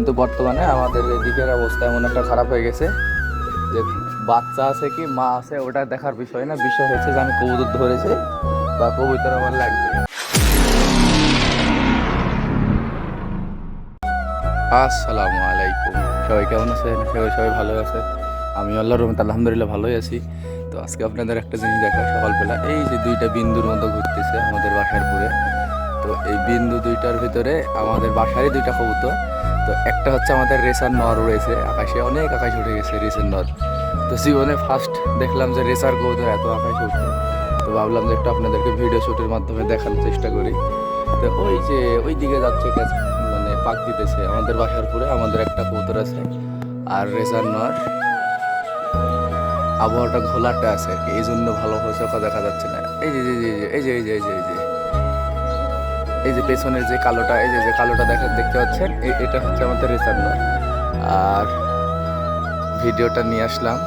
কিন্তু বর্তমানে আমাদের এদিকের অবস্থা এমন একটা খারাপ হয়ে গেছে যে বাচ্চা আছে কি মা আছে ওটা দেখার বিষয় না, বিষয় হচ্ছে যে আমি কবুতর ধরেছি বা কবুতর আমার লাগবে। আসসালামু আলাইকুম, সবাই কেমন আছেন? সবাই ভালো আছে? আমি আল্লাহর রহমতে আলহামদুলিল্লাহ ভালোই আছি। তো আজকে আপনাদের একটা জিনিস দেখা, সকালবেলা এই যে দুইটা বিন্দুর মতো ঘুরতেছে আমাদের বাসার পুরে। তো এই বিন্দু দুইটার ভিতরে আমাদের বাসারই দুইটা কবুতর। তো একটা হচ্ছে আমাদের রেসার নর রয়েছে আকাশে, অনেক আকাশে উঠে গেছে রেসের নর। তো জীবনে ফার্স্ট দেখলাম যে রেসার কবুতর এত আকাশে উঠছে। তো ভাবলাম যে একটু আপনাদেরকে ভিডিও শ্যুটের মাধ্যমে দেখানোর চেষ্টা করি। তো ওই যে ওই দিকে যাচ্ছে মানে পাক দিতেছে আমাদের বাসার পুরে আমাদের একটা কবুতর আছে আর রেসার নর। আবহাওয়াটা ঘোলাটে আছে আর কি, এই জন্য ভালোভাবে চোখা দেখা যাচ্ছে না। এই যে এই যে এই যে এই যে এই যে এই যে পেছনের যে কালোটা, এই যে কালোটা দেখতে পাচ্ছেন, এটা হচ্ছে আমাদের রেসার নর। আর ভিডিওটা নিয়ে আসলাম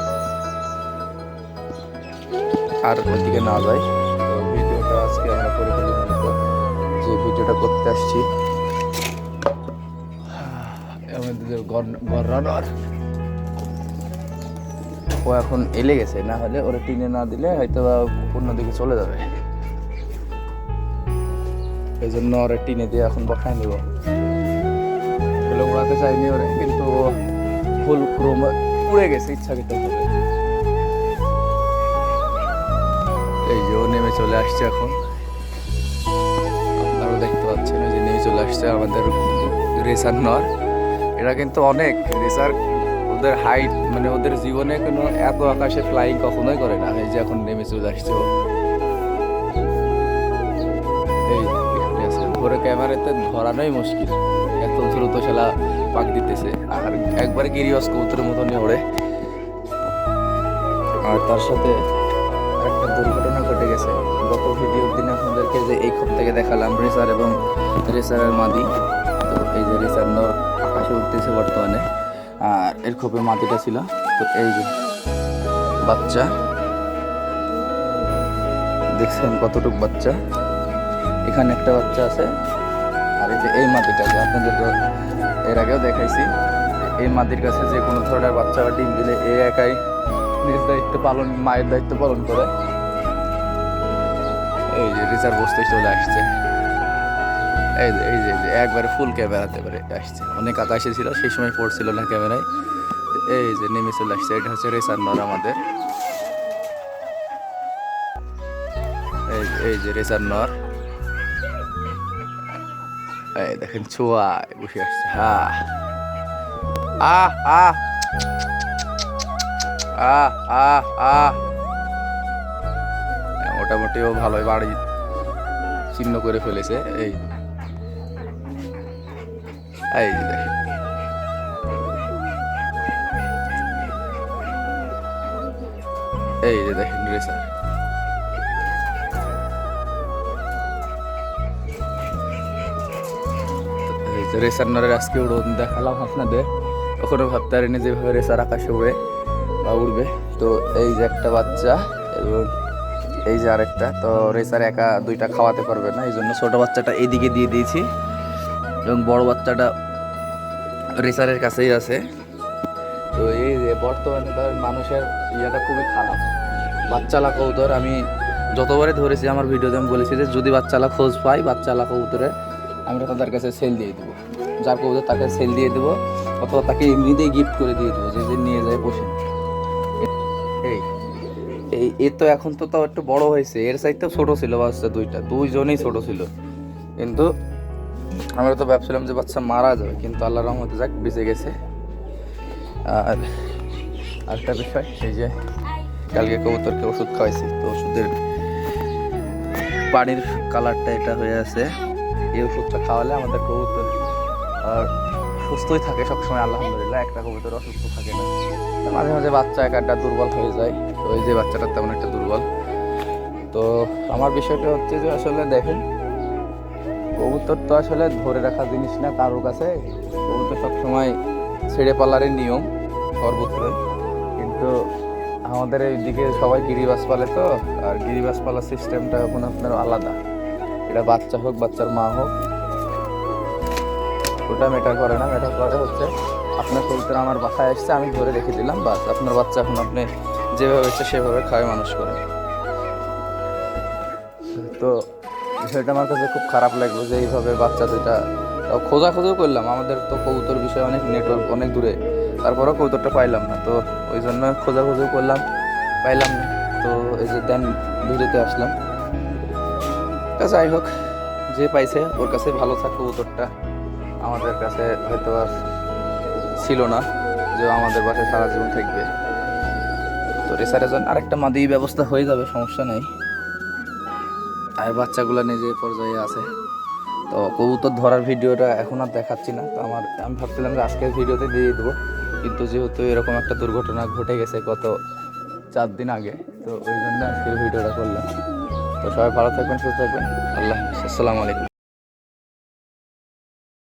আর ওইদিকে না যায়। তো ভিডিওটা আজকে আমরা করে ফেলি, মূলত যে ভিডিওটা করতে আসছি আমাদের গড়ানোর। ও এখন এলে গেছে, না হলে ওরা টিনে না দিলে হয়তো বা অন্যদিকে চলে যাবে। এই জন্য ওরা টিনে দিয়ে এখন বসায় নিব। উড়াতে চাইনি ওরা, কিন্তু ফুল ক্রোম উড়ে গেছে ইচ্ছাকৃত ভাবে। এই যে ও নেমে চলে আসছে এখন, আপনারাও দেখতে পাচ্ছেন যে নেমে চলে আসছে আমাদের রেসার নর। এরা কিন্তু অনেক রেসার, ওদের হাইট মানে ওদের জীবনে কোনো এত আকাশে ফ্লাইং কখনোই করে না। এই যে এখন নেমে চলে আসছে ও। এই ঘরে ক্যামেরাতে ধরানোই মুশকিল, এত দ্রুত শালা পাক দিতেছে আর একবারে গিরিবাস কবুতরের মতনই ওড়ে। আর তার সাথে একটা দুর্ঘটনা ঘটে গেছে গত ভিডিওর দিনে আপনাদেরকে, যে এই খোপ থেকে দেখালাম রেসার এবং রেসারের মাদি। তো এই যে রেসার নর আকাশে উঠতেছে বর্তমানে, আর এর খোপে মাদিটা ছিল। তো এই যে বাচ্চা দেখছেন কতটুক বাচ্চা, এখানে একটা বাচ্চা আছে। আর এই যে এই মাদিটা যে আপনাদেরকে এর আগেও দেখাইছি, এই মাদির কাছে যে কোনো ধরনের বাচ্চা বা ডিম দিলে এ একাই নিজ দায়িত্ব পালন, মায়ের দায়িত্ব পালন করে। এই যে রিজার্ভ বসতে চলে আসছে, এই যে এই যে একবারে ফুল ক্যামেরাতে করে আসছে। অনেক আকাশে ছিল সেই সময় পড়ছিল না ক্যামেরায়। এই যে নেমে চলে আসছে, এটা হচ্ছে রেসার নর আমাদের। এই যে রেসার নর, এই দেখেন ছোঁয়া বসে আসছে। হ্যাঁ আহ আহ আহ আহ আহ মোটামুটি ও ভালোই বাড়ি চিহ্ন করে ফেলেছে। এই এই যে দেখেন, এই যে দেখেন রেসার। রেসার নরের আজকে উড়ন দেখালাম আপনাদের, কখনো ভাবতে পারিনি যেভাবে রেসার আকাশে উড়ে বা উড়বে। তো এই যে একটা বাচ্চা এবং এই যে আরেকটা। তো রেসার একা দুইটা খাওয়াতে পারবে না, এই জন্য ছোটো বাচ্চাটা এইদিকে দিয়ে দিয়েছি এবং বড় বাচ্চাটা রেসারের কাছেই আছে। তো এই যে বর্তমানে তার মানুষের ইয়েটা খুবই খারাপ। বাচ্চালা কবুতর আমি যতবারই ধরেছি আমার ভিডিওতে আমি বলেছি যে যদি বাচ্চালা খোঁজ পাই, বাচ্চালা কবুতরে আমরা তাদের কাছে সেল দিয়ে দেবো, যার কবুতর তাকে সেল দিয়ে দেবো, অথবা তাকে এমনিতেই গিফট করে দিয়ে দেবো, যে নিয়ে যায় বসে। এই এ তো এখন তো তাও একটু বড় হয়েছে, এর সাইডটাও ছোট ছিল বাচ্চা, দুইজনেই ছোট ছিল। কিন্তু আমরা তো ভাবছিলাম যে বাচ্চা মারা যাবে, কিন্তু আল্লাহর রহমতে যাক বেঁচে গেছে। আর আরেকটা বিষয়, এই যে কালকে কবুতরকে ওষুধ খাওয়াইছি, তো ওষুধের পানির কালারটা এটা হয়ে আছে। এই ওষুধটা খাওয়ালে আমাদের কবুতর আর সুস্থই থাকে সবসময় আলহামদুলিল্লাহ, একটা কবুতর অসুস্থ থাকে না। মাঝে মাঝে বাচ্চা একটা দুর্বল হয়ে যায়, তো এই যে বাচ্চাটা তেমন একটা দুর্বল। তো আমার বিষয়টা হচ্ছে যে আসলে দেখেন, কবুতর তো আসলে ধরে রাখা জিনিস না কারোর কাছে। কবুতর সবসময় ছেড়ে পালারই নিয়ম সর্বত্রই, কিন্তু আমাদের এইদিকে সবাই গিরিবাস পালে। তো আর গিরিবাস পালার সিস্টেমটা এখন আপনার আলাদা, এটা বাচ্চা হোক বাচ্চার মা হোক, ওটা ম্যাটার করে না, ম্যাটার করে হচ্ছে আপনার কবুতর আমার বাসায় আসছে, আমি ধরে রেখে দিলাম, বাস আপনার বাচ্চা এখন আপনি যেভাবে হচ্ছে সেভাবে খাওয়াই মানুষ করেন। তো বিষয়টা আমার কাছে খুব খারাপ লাগলো যে এইভাবে বাচ্চা দুইটা খোঁজাখুঁজিও করলাম, আমাদের তো কবুতর বিষয়ে অনেক নেটওয়ার্ক অনেক দূরে, তারপরেও কবুতরটা পাইলাম না, তো ওই জন্য খোঁজাখুঁজিও করলাম, পাইলাম না। তো এই যে দেন ভিডিওতে আসলাম। তা যাই হোক, যে পাইছে ওর কাছে ভালো থাক, কবুতরটা আমাদের কাছে হয়তো আর ছিল না যে আমাদের বাসায় সারা জীবন থাকবে। তো রেসারের জন্য আরেকটা মাদি ব্যবস্থা হয়ে যাবে, সমস্যা নেই। আর বাচ্চাগুলো নিজে পর্যায়ে আছে। তো কবুতর ধরার ভিডিওটা এখন আর দেখাচ্ছি না, তো আমি ভাবছিলাম যে আজকের ভিডিওতে দিয়ে দেবো, কিন্তু যেহেতু এরকম একটা দুর্ঘটনা ঘটে গেছে গত 4 দিন আগে, তো ওই জন্য আজকের ভিডিওটা করলাম। তো সবাই ভালো থাকবেন, সুস্থ থাকবেন, আল্লাহ হাফেজ, আসসালামু আলাইকুম।